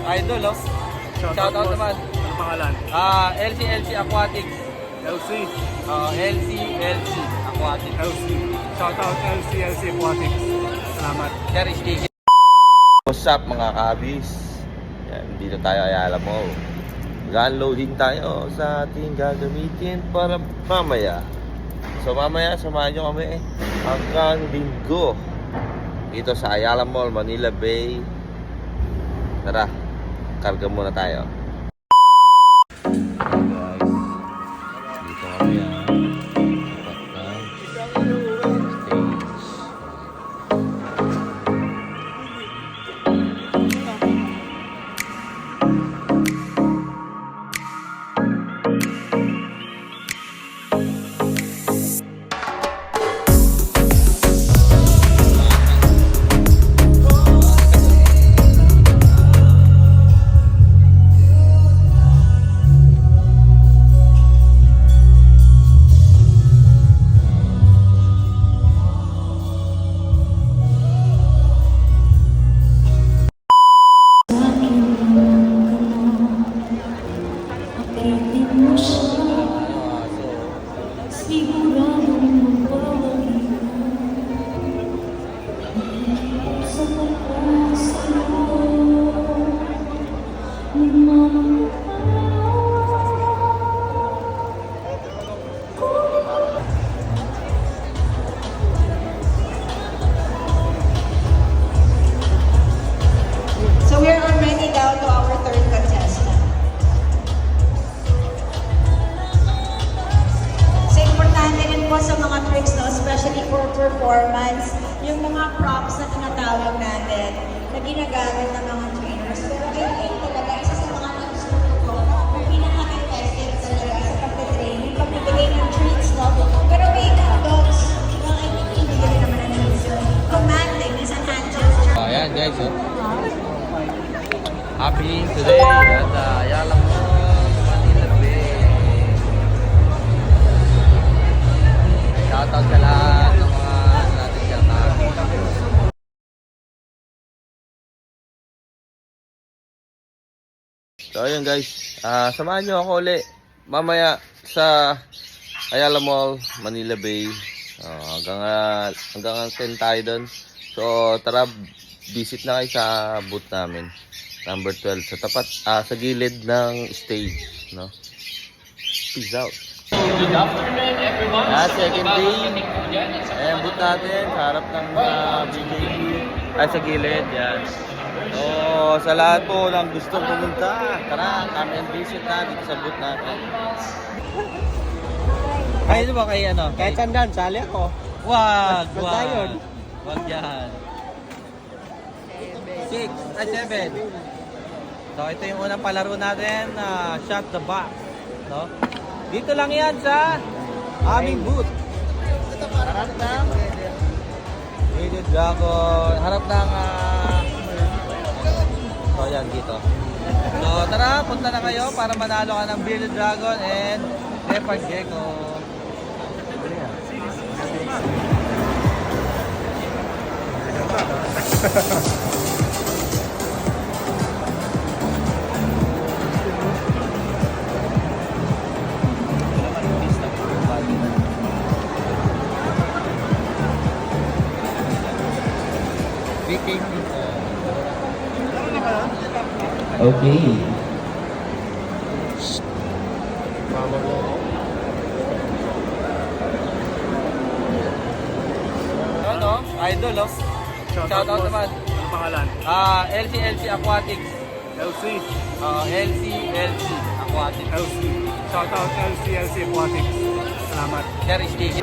idol, oh. Shout out naman. Ano pangalan? LC Aquatics. LC. LC Aquatics. LC. Shout out LC Aquatics. Salamat. Cherry stick. What's up mga kabis? Yan, dito tayo ay alam mo. Mag-unloading tayo sa ating gagamitin para mamaya. So mamaya samahan nyo kami hanggang Linggo dito sa Ayala Mall, Manila Bay. Tara, karga muna tayo. Guys, dito kami sa mga tricks, no? Especially for performance, yung mga props na tinatawag natin na ginagamit ng mga trainers. Pero I think talaga, isa sa mga nagsusunod ko, yung pinaka-effective talaga sa pag-train, yung pagbibigay ng treats, no? Pero wait, dogs, well, I think hindi rin naman ang nagustuhan. Commanding is an hand gesture. Ayan guys, oh. Happy today at Ayala Mall, Manila Bay. Shoutout sa lahat ng mga natin katabi. So ayun guys, samahan nyo ako ulit mamaya sa Ayala Mall, Manila Bay. Hanggang 10 tayo doon. So tara, visit na kayo sa booth namin, number 12, sa tapat, sa gilid ng stage, no? Peace out. Good afternoon, everyone. Second day. Ayan, booth natin sa harap ng BJP. Ay, sa gilid, yan. So, sa lahat po ng gustong pumunta, tara, come and visit na dito sa booth natin. Kaya ba kay ano? Kahit sandaan, sali ako. Wag, Basta yun. Wag yan. 6 at 7. So, ito yung unang palaro natin, shot the box. No? Dito lang yan sa aming booth. Harap ng Bearded Dragon. Harap ng so, yan dito. So, tara, punta na kayo para manalo ka ng Bearded Dragon and Leopard Gecko. Okay. Ano? Idol, oh. Shout out naman. Ano pangalan? LC Aquatics. LC. LC Aquatics. LC. Shout out LC Aquatics. Salamat. Cherry stick.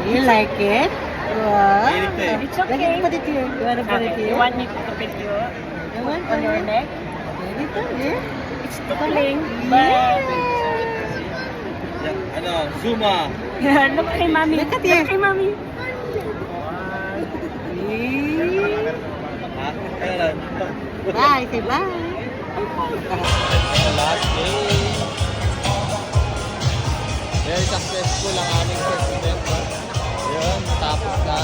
You like it? What? It's Okay. Put it here. You want to put it here? You want me to put you You want on your neck? Dito, here? It's tickling, Yeah. but... Ano? Zuma. Look kay mommy. Look at you. Look kay mommy. Ha? Kailan? Bye. Say bye. Last day. Very successful ang aming festival. Yun, tapos na.